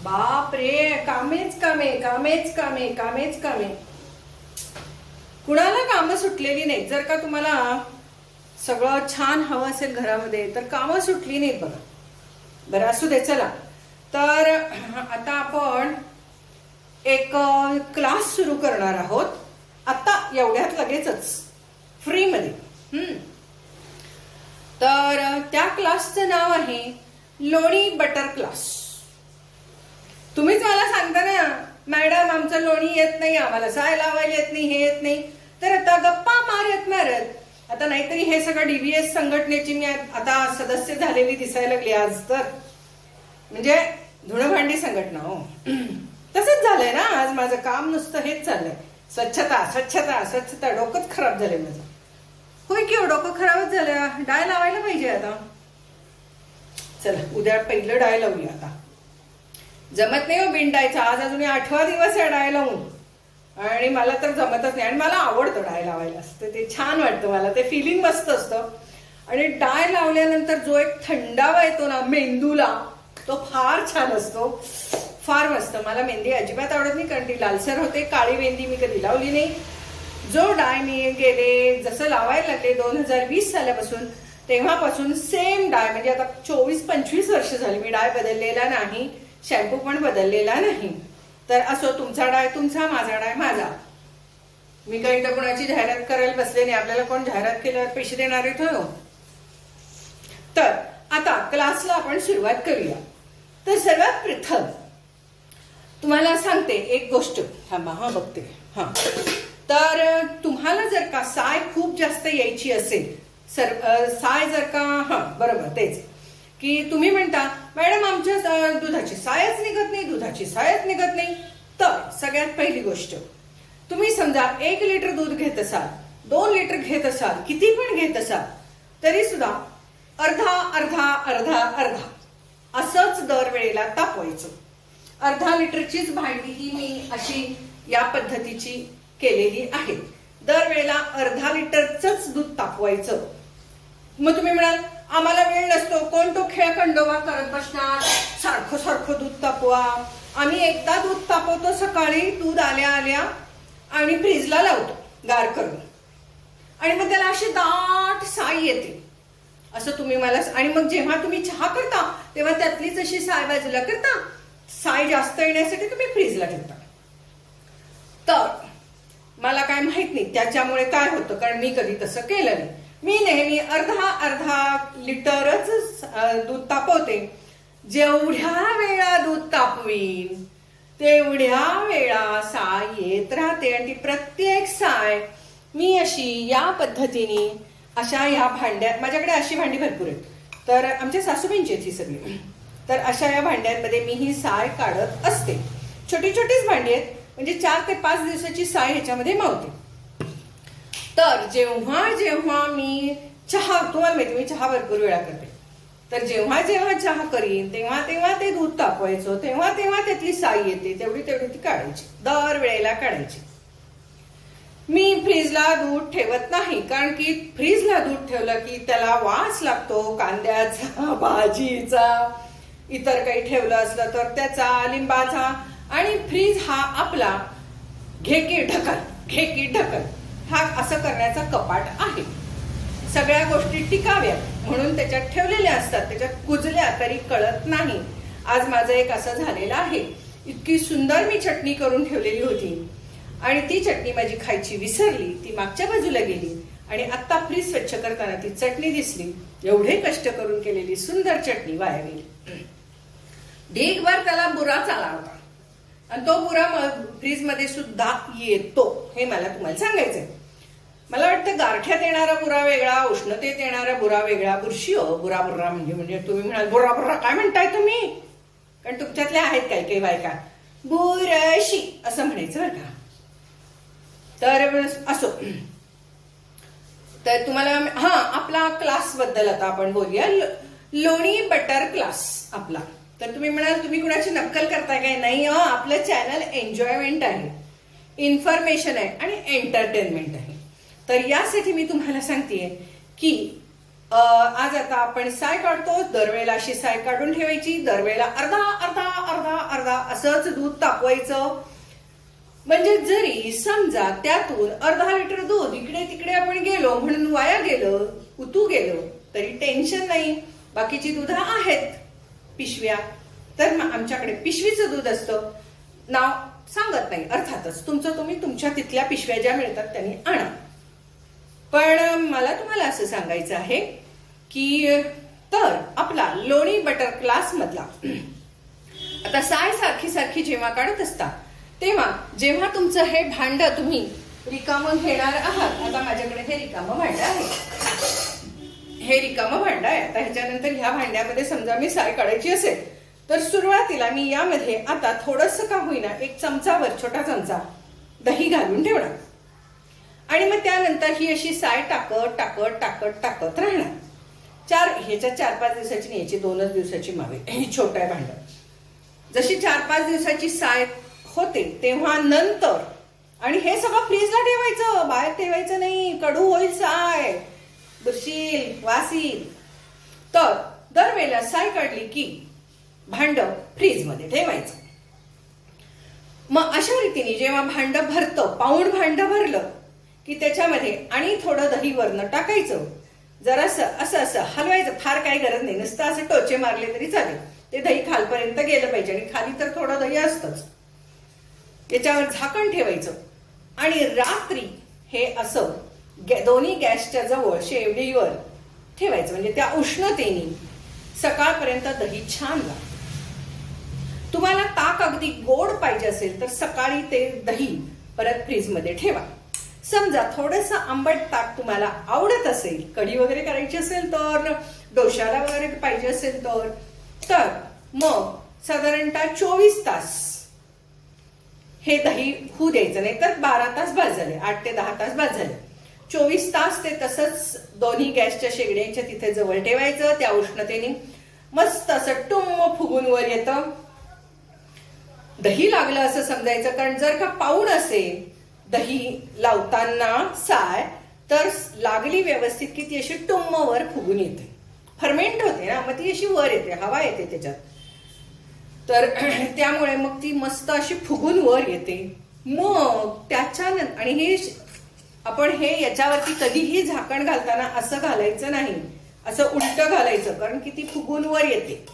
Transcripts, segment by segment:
बाप रे, कामेच कामे कामेच कामे कामेच कामे. कुणाला कामं सुटलेली नाही. जर का तुम्हाला सगळं छान हवं असेल घरामध्ये तर कामं सुटली नाहीत बघा. बरं असू दे, चला. तर आता आपण एक क्लास सुरू करणार आहोत आता एवढ्यात लगेचच फ्रीमध्ये. तर त्या क्लासचं नाव आहे लोणी बटर क्लास. तुम्हीच मला सांगता ना मॅडम आमचं लोणी येत नाही, आम्हाला साय लावायला येत नाही, हे येत नाही. तर आता गप्पा मारत मारत आता नाहीतरी हे सगळं डीबीएस संघटनेची मी आता सदस्य झालेली दिसायला लागली आज. तर म्हणजे धुणभांडी संघटना. हो तसंच झालंय ना. आज माझं काम नुसतं हेच चाललंय, स्वच्छता स्वच्छता स्वच्छता. डोकंच खराब झालंय माझं. होय की डोकं खराबच झालं. डाय लावायला पाहिजे आता. चला उद्या पहिलं डाय लावूया. आता जमत नाही हो बिंडायचं. आज अजून 8वा दिवस आहे डाय लावून आणि मला तर जमतच नाही. आणि मला आवडतं डाय लावायला. असतं ते छान वाटतं मला. ते फिलिंग मस्त असतं. आणि डाय लावल्यानंतर जो एक थंडावा येतो ना मेंदूला तो फार छान असतो. फार मस्त. मला मेहंदी अजिबात आवडत नाही कारण ती लालसर होते. काळी मेहंदी मी कधी लावली नाही. जो डाय मी गेले जसं लावायला लागले 2020 सालापासून तेव्हापासून सेम डाय, म्हणजे आता 24-25 वर्ष झाली मी डाय बदललेला नाही, शॅम्पू पण बदललेला नाही. तर असो, तुमचा डाय तुमचा, माझा डाय माझा. मी काही तर कोणाची जाहिरात करायला बसले नाही. आपल्याला कोण जाहिरात केल्यावर पैसे देणार आहेत हो. तर आता क्लासला आपण सुरुवात करूया. तर सर्वात प्रथम तुम्हाला सांगते एक गोष्ट. थांबा हा बघते. हा तर तुम्हाला जर का साय खूप जास्त यायची असेल, साय जर का बरोबर तेच की तुम्ही म्हणता मॅडम आमच्या दुधाची सायच निघत नाही, दुधाची सायच निघत नाही. तर सगळ्यात पहिली गोष्ट, तुम्ही समजा 1 लिटर दूध घेत असाल, 2 लिटर घेत असाल, किती पण घेत असाल तरी सुद्धा अर्धा अर्धा अर्धा अर्धा असंच दरवेळेला तापवायचं. अर्धा लिटरचीच भांडी ही मी अशी या पद्धतीची केलेली आहे. दरवेळेला अर्धा लिटरच दूध तापवायचं. मग तुम्ही म्हणाल आम्हाला वेळ नसतो, कोण तो खेळ खंडोबा करत बसणार, सारखं सारखं दूध तापवा. आम्ही एकदा दूध तापवतो सकाळी, दूध आल्या आल्या आणि फ्रीजला लावतो गार करून. आणि मग त्याला अशी दाट साय येते असं तुम्ही मला. आणि मग जेव्हा तुम्ही चहा करता तेव्हा त्यातलीच अशी साय बाजूला करता. साय जास्त येण्यासाठी तुम्ही फ्रीजला ठेवता. तर मला काय माहित नाही त्याच्यामुळे काय होतं, कारण मी कधी तसं केलं नाही. मी नेहमी अर्धा अर्धा लिटरच दूध तापवते. जेवढ्या वेळा दूध तापवीन तेवढ्या वेळा साय येत राहते. आणि ती प्रत्येक साय मी अशी या पद्धतीने अशा ह्या भांड्यात, माझ्याकडे अशी भांडी भरपूर आहेत, तर आमच्या सासूबाईंची आहेत ही सगळी. तर अशा या भांड्यांमध्ये मी ही साय काढत असते. छोटी छोटीच भांडी आहेत, म्हणजे 4 ते 5 दिवसाची साय ह्याच्यामध्ये मावते. तर जेव्हा जेव्हा मी चहा, तुम्हाला माहिती मी चहा भरपूर वेळा करते, तर जेव्हा जेव्हा चहा करीन तेव्हा तेव्हा ते दूध तापवायचं, तेव्हा तेव्हा त्यातली साय येते तेवढी तेवढी ती काढायची, दर वेळेला काढायची. मी फ्रीजला दूध ठेवत नाही, कारण की फ्रीजला दूध ठेवलं की त्याला वास लागतो कांद्याचा, भाजीचा, इतर काही ठेवलं असलं तर त्याचा, लिंबाचा. आणि फ्रीज हा आपला घे की ढकल हा असं करण्याचा कपाट आहे. सगळ्या गोष्टी टिकाव्यात म्हणून त्याच्यात ठेवलेल्या असतात, त्याच्यात कुजल्या तरी कळत नाही. आज माझं एक असं झालेलं आहे. इतकी सुंदर मी चटणी करून ठेवलेली होती आणि ती चटणी माझी खायची विसरली. ती मागच्या बाजूला गेली आणि आता फ्रीज स्वच्छ करताना ती चटणी दिसली. एवढे कष्ट करून केलेली सुंदर चटणी वाया गेली. ढीगभर त्याला बुरा चाला होता आणि तो बुरा फ्रीज मध्ये सुद्धा येतो, हे मला तुम्हाला सांगायचंय. मला वाटतं गारठ्यात येणारा बुरा वेगळा, उष्णतेत येणारा बुरा वेगळा. बुरशी हो, बुरा म्हणजे तुम्ही म्हणाल बुरा काय म्हणताय तुम्ही, कारण तुमच्यातल्या आहेत काही बायका बुरशी असं म्हणायचं बरं का. तर असो, तर तुम्हाला आपला क्लास बद्दल आता आपण बोलूया. लोणी बटर क्लास आपला. तर तुम्ही म्हणाल तुम्ही कुणाची नक्कल करताय काय? नाही, आपलं चॅनल एन्जॉयमेंट आहे, इन्फॉर्मेशन आहे आणि एंटरटेनमेंट आहे. तर यासाठी मी तुम्हाला सांगतेय की आज आता आपण साय काढतो. दरवेळेला अशी साय काढून ठेवायची. दरवेळेला अर्धा अर्धा अर्धा अर्धा असंच दूध तापवायचं. म्हणजे जरी समजा त्यातून अर्धा लिटर दूध इकडे तिकडे आपण गेलो म्हणून वाया गेलं, उतू गेलो, तरी टेन्शन नाही. बाकीची दूध आहेत पिशव्या, तर आमच्याकडे पिशवीचं दूध असतं. नाव सांगत नाही अर्थातच, तुमचं तुम्ही तुमच्या तिथल्या पिशव्या ज्या मिळतात त्यांनी आणा. पण मला तुम्हाला असं सांगायचं आहे की तर आपला लोणी बटर क्लास मधला आता साय सारखी सारखी जेव्हा काढत असता तेव्हा जेव्हा तुमचं हे भांड तुम्ही रिकामं घेणार आहात, आता माझ्याकडे हे रिकामं भांड आहे, हे रिकामं भांड आहे. आता ह्याच्यानंतर ह्या भांड्यामध्ये समजा मी साय काढायची असेल तर सुरुवातीला मी यामध्ये आता थोडंसं का होईना एक चमचावर छोटा चमचा दही घालून ठेवणार आणि मग त्यानंतर ही अशी साय टाकत टाकत टाकत टाकत राहणार. ह्याच्या 4-5 दिवसाची न्यायची, 2च दिवसाची मावे. ही छोटं आहे भांड. जशी 4-5 दिवसाची साय होते तेव्हा नंतर, आणि हे सगळं फ्रीजला ठेवायचं, बाहेर ठेवायचं नाही, कडू होईल साय, बुरशील, वासील. तर दरवेळेला साय काढली की भांड फ्रीज मध्ये ठेवायचं. मग अशा रीतीने जेव्हा भांड भरतं, पाऊण भांड भरलं की त्याच्यामध्ये आणि थोडं दही वरनं टाकायचं, जरासं असं असं हलवायचं. फार काही गरज नाही, नुसतं असं टोचे मारले तरी चालेल. ते दही खालपर्यंत गेलं पाहिजे आणि खाली तर थोडं दही असतंच. त्याच्यावर झाकण ठेवायचं आणि रात्री हे असं दोन्ही गॅसच्या जवळ शेवडीवर ठेवायचं. म्हणजे त्या उष्णतेने सकाळपर्यंत दही छान लागतं. तुम्हाला ताक अगदी गोड पाहिजे असेल तर सकाळी ते दही परत फ्रीजमध्ये ठेवा. समजा थोडंसं आंबट ताक तुम्हाला आवडत असेल, कढी वगैरे करायची असेल तर, डोशाला वगैरे पाहिजे असेल तर मग साधारणतः 24 तास हे दही होऊ द्यायचं. नाही तर 12 तास बाद झाले, 8 ते 10 तास बाद झाले. 24 तास ते तसंच दोन्ही गॅसच्या शेगड्यांच्या तिथे जवळ ठेवायचं. त्या उष्णतेने मस्त असं टुम्म फुगून वर येतं. दही लागलं असं समजायचं, कारण जर का पाऊण असेल दही लावताना साय तर लागली व्यवस्थित की ती अशी टुम्म वर फुगून येते. फर्मेंट होते ना, मग ती अशी वर येते, हवा येते त्याच्यात, तर त्यामुळे मग ती मस्त अशी फुगून वर येते. मग त्याच्यानंतर आणि हे आपण हे याच्यावरती कधीही झाकण घालताना असं घालायचं नाही, असं उलटं घालायचं, कारण की ती फुगून वर येते.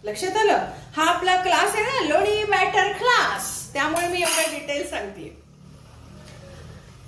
लक्षात आलं? हा आपला क्लास आहे ना, लोणी बॅटर क्लास, त्यामुळे मी एवढं डिटेल सांगते.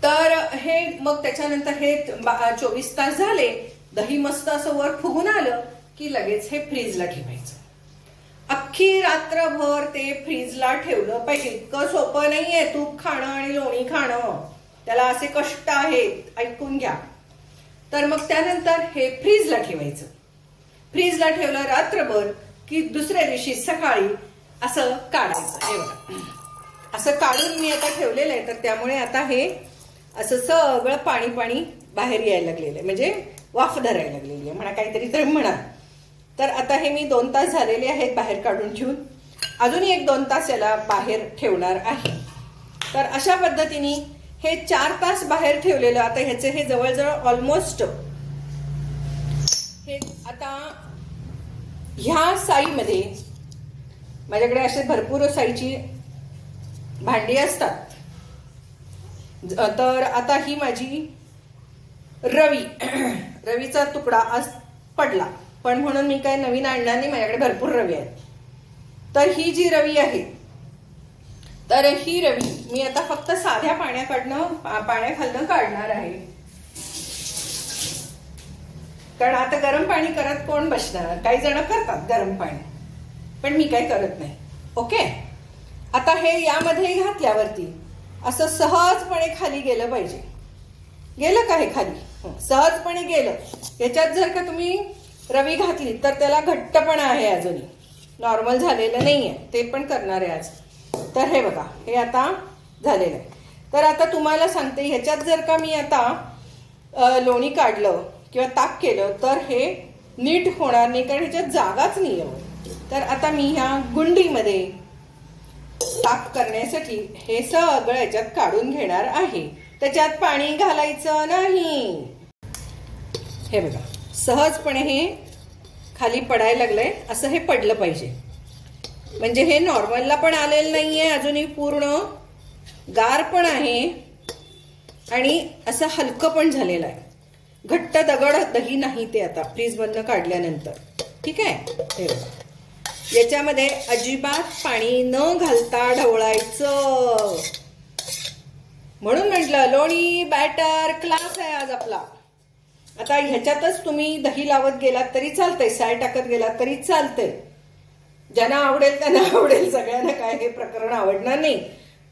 तर हे मग त्याच्यानंतर हे 24 तास झाले, दही मस्त असं वर फुगून आलं की लगेच हे फ्रीजला ठेवायचं. अख्खी रात्रभर ते फ्रीजला ठेवलं पाहिजे. इतकं सोपं नाहीये तूप खाणं आणि लोणी खाणं, त्याला असे कष्ट आहेत, ऐकून घ्या. तर मग त्यानंतर हे फ्रीजला ठेवायचं. फ्रीजला ठेवलं रात्रभर की दुसऱ्या दिवशी सकाळी असं काढायचं. हे बघा, असं काढून मी आता ठेवलेलं आहे, तर त्यामुळे आता हे असं सगळं पाणी पाणी बाहेर यायला लागलेलं आहे, म्हणजे वाफ धरायला लागलेली आहे म्हणा, काहीतरी तरी म्हणा. तर आता हे मी 2 तास झालेले आहेत बाहेर काढून ठेवून, अजून 1-2 तास याला बाहेर ठेवणार आहे. तर अशा पद्धतीने हे 4 तास बाहेर ठेवलेलं. आता ह्याचे हे जवळजवळ ऑलमोस्ट हे आता ह्या साईमध्ये माझ्याकडे असे भरपूर साईची भांडी असतात. तर आता ही माझी रवीचा तुकडा आज पडला, पण म्हणून मी काय नवीन आणणार नाही, माझ्याकडे भरपूर रवी आहेत. तर ही जी रवी आहे, तर ही रवी मी आता फक्त साध्या पाण्याखालनं काढणार आहे, कारण आता गरम पाणी करत कोण बसणार. काही जण करतात गरम पाणी, पण मी काय करत नाही. ओके, आता हे यामध्ये घातल्यावरती असं सहजपणे खाली गेलं पाहिजे. गेलं का हे खाली? सहजपणे गेलं. याच्यात जर का तुम्ही रवी घातली तर त्याला घट्टपणा आहे, अजूनही नॉर्मल झालेलं नाहीये, ते पण करणार आहे आज. तर हे बघा, हे आता झालेलं आहे. तर आता तुम्हाला सांगते, ह्याच्यात जर का मी आता लोणी काढलं किंवा ताक केलं तर हे नीट होणार नाही, कारण ह्याच्यात जागाच नाही आहे. तर आता मी ह्या गुंडीमध्ये ताक करण्यासाठी हे सगळं याच्यात काढून घेणार आहे. त्याच्यात पाणी घालायचं नाही. हे बघा, सहजपणे हे खाली पडायला लागलंय, असं हे पडलं पाहिजे. म्हणजे हे नॉर्मलला पण आलेलं नाहीये अजूनही, पूर्ण गार पण आहे आणि असं हलकं पण झालेलं आहे. घट्ट दगड दही नाही ते आता फ्रीज मधनं काढल्यानंतर. ठीक आहे, हे याच्यामध्ये अजिबात पाणी न घालता ढवळायचं. म्हणून म्हटलं लोणी बॅटर क्लास आहे आज आपला. आता ह्याच्यातच तुम्ही दही लावत गेलात तरी चालतंय, साय टाकत गेलात तरी चालतंय. ज्यांना आवडेल त्यांना आवडेल, सगळ्यांना काय हे प्रकरण आवडणार नाही.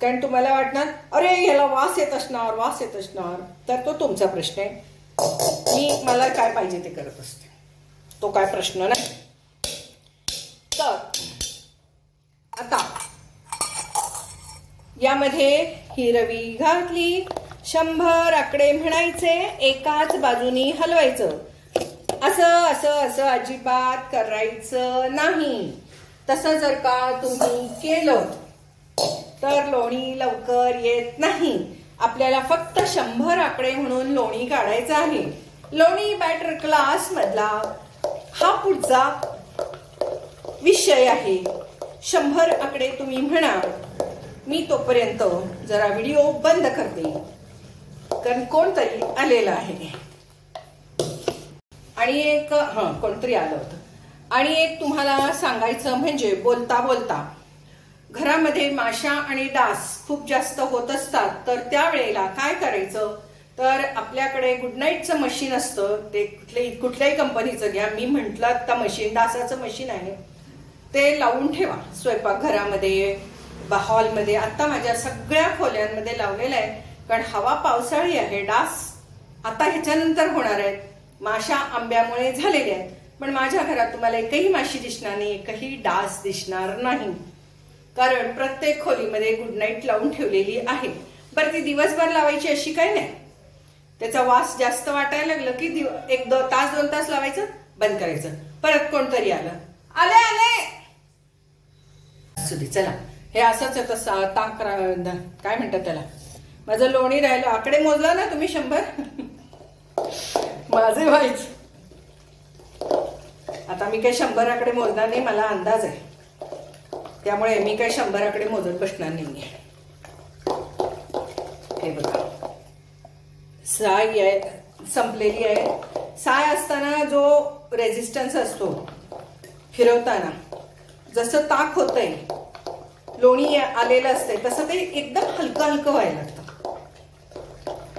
कारण तुम्हाला वाटणार अरे ह्याला वास येत असणार, तर तो तुमचा प्रश्न आहे. मला काय पाहिजे ते करत असते, तो काय प्रश्न नाही. तर आता यामध्ये ही रवी घातली, 100 आकडे म्हणायचे, एकाच बाजूनी हलवायचं. असं असं असं अजिबात करायचं नाही. तसं जर का तुम्ही केलं तर लोणी लवकर येत नाही. आपल्याला फक्त 100 आकडे म्हणून लोणी काढायचं आहे. लोणी बॅटर क्लास मधला हा पुढचा विषय आहे. 100 आकडे तुम्ही म्हणा. मी तोपर्यंत जरा व्हिडिओ बंद करते, कारण कोणतरी आलेलं आहे. आणि एक कोणतरी आलं होतं. आणि एक तुम्हाला सांगायचं म्हणजे बोलता बोलता घरामध्ये माशा आणि डास खूप जास्त होत असतात. तर त्यावेळेला काय करायचं, तर आपल्याकडे गुड नाईटचं मशीन असतं, ते कुठल्याही कंपनीचं घ्या. मी म्हंटल आता मशीन, डासाचं मशीन आहे, ते लावून ठेवा स्वयंपाकघरामध्ये, हॉलमध्ये. आता माझ्या सगळ्या खोल्यांमध्ये लावलेलं आहे, कारण हवा पावसाळी आहे. डास आता ह्याच्यानंतर होणार आहेत. माशा आंब्यामुळे झालेल्या आहेत, पण माझ्या घरात तुम्हाला एकही माशी दिसणार नाही, एकही डास दिसणार नाही, कारण प्रत्येक खोलीमध्ये गुड नाईट लावून ठेवलेली आहे. बरं, ती दिवसभर लावायची अशी काय नाही. त्याचा वास जास्त वाटायला लागलं की 1-2 तास लावायचं, बंद करायचं. परत कोणतरी आले सुधी. चला, हे असंच आहे. तसं ताक काय म्हणतात त्याला. माझं लोणी राहिलं. आकडे मोजला ना तुम्ही 100? माझे व्हायच. आता मी काही 100 आकडे मोजणार नाही, मला अंदाज आहे. त्यामुळे मी काही 100 आकडे मोजत बसणार नाहीये. हे बघा, साय संपलेली आहे. साय असताना जो रेझिस्टन्स असतो फिरवताना, जसं ताक होतंय, लोणी आलेलं असतंय, तसं ते एकदम हलकं हलकं व्हायला लागतं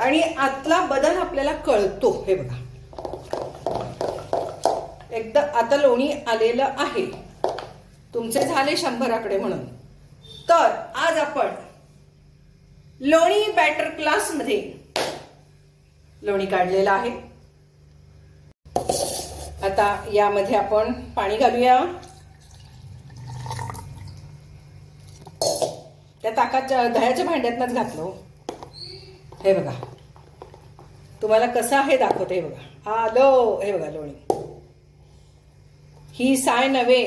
आणि आतला बदल आपल्याला कळतो. हे बघा, एकदा आता लोणी आलेलं आहे. तुमचे झाले 100 आकडे म्हणून. तर आज आपण लोणी बॅटर क्लास मध्ये लोणी काढलेलं आहे. आता यामध्ये आपण पाणी घालूया. त्या ताकाच्या दह्याच्या भांड्यातनच घातलं. हे बघा, तुम्हाला कसं आहे दाखवते. हे बघा, आलो. हे बघा लोणी. ही साय नव्हे.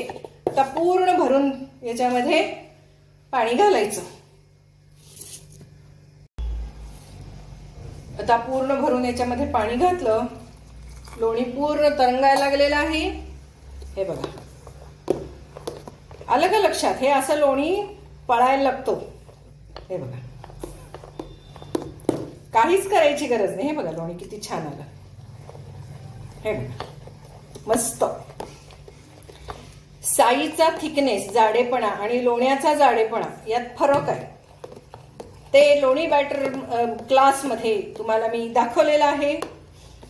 आता पूर्ण भरून याच्यामध्ये पाणी घालायचं. आता पूर्ण भरून याच्यामध्ये पाणी घातलं. लोणी पूर्ण तरंगायला लागलेलं आहे. हे बघा, आलं का लक्षात. हे असं लोणी पळायला लागतो. हे बघा, काहीच करायची गरज नाही. हे बघा, लोणी किती छान आलं. हे बघा, मस्त. साईचा थिकनेस, जाडेपणा आणि लोण्याचा जाडेपणा यात फरक आहे. ते लोणी बॅटर क्लास मध्ये तुम्हाला मी दाखवलेलं आहे.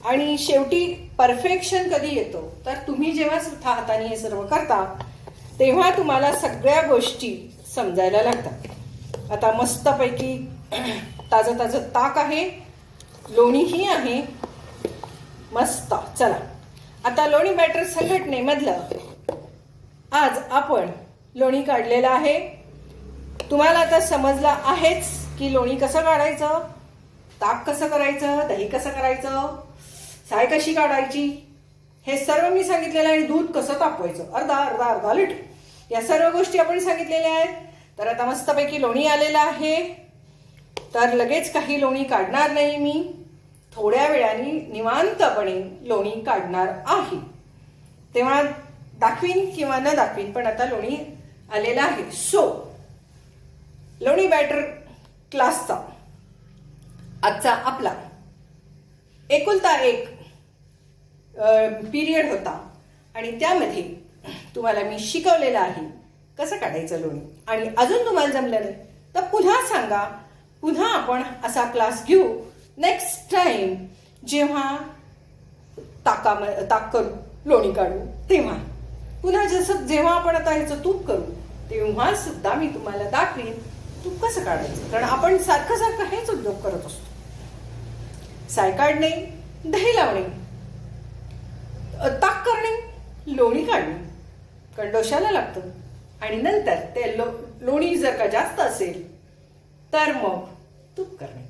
आणि शेवटी परफेक्शन कधी येतो, तर तुम्ही जेव्हा स्वतः हाताने हे सर्व करता तेव्हा तुम्हाला सगळ्या गोष्टी समजायला लागतात. आता मस्तपैकी ताजं ताजं ताक आहे, लोणीही आहे, मस्त. चला, आता लोणी बॅटर संघटनेमधलं आज आपण लोणी काढलेलं आहे. तुम्हाला आता समजलं आहेच की लोणी कसं काढायचं, ताक कसं करायचं, दही कसं करायचं, साय कशी काढायची, हे सर्व मी सांगितलेलं आहे. दूध कसं तापवायचं, अर्धा लिटर, या सर्व गोष्टी आपण सांगितलेल्या आहेत. तर आता मस्तपैकी लोणी आलेलं आहे. तर लगेच काही लोणी काढणार नाही मी, थोड्या वेळाने निवांतपणे लोणी काढणार आहे. तेव्हा दाखवीन किंवा न दाखवीन, पण आता लोणी आलेला आहे. सो लोणी बॅटर क्लासचा आजचा आपला एकुलता एक पिरियड होता आणि त्यामध्ये तुम्हाला मी शिकवलेलं आहे कसं काढायचं लोणी. आणि अजून तुम्हाला जमलं नाही तर पुन्हा सांगा, पुन्हा आपण असा क्लास घेऊ नेक्स्ट टाइम जेव्हा ताक करू, लोणी काढू तेव्हा. पुन्हा जसं जेव्हा आपण आता ह्याचं तूप करू तेव्हा सुद्धा मी तुम्हाला दाखवीन तूप कसं काढायचं. कारण आपण सारखं सारखं हेच उद्योग करत असतो. साय काढणे, दही लावणे, ताक करणे, लोणी काढणे, कारण डोशाला लागतं. आणि नंतर ते लोणी जर का जास्त असेल तर मग तूप करणे.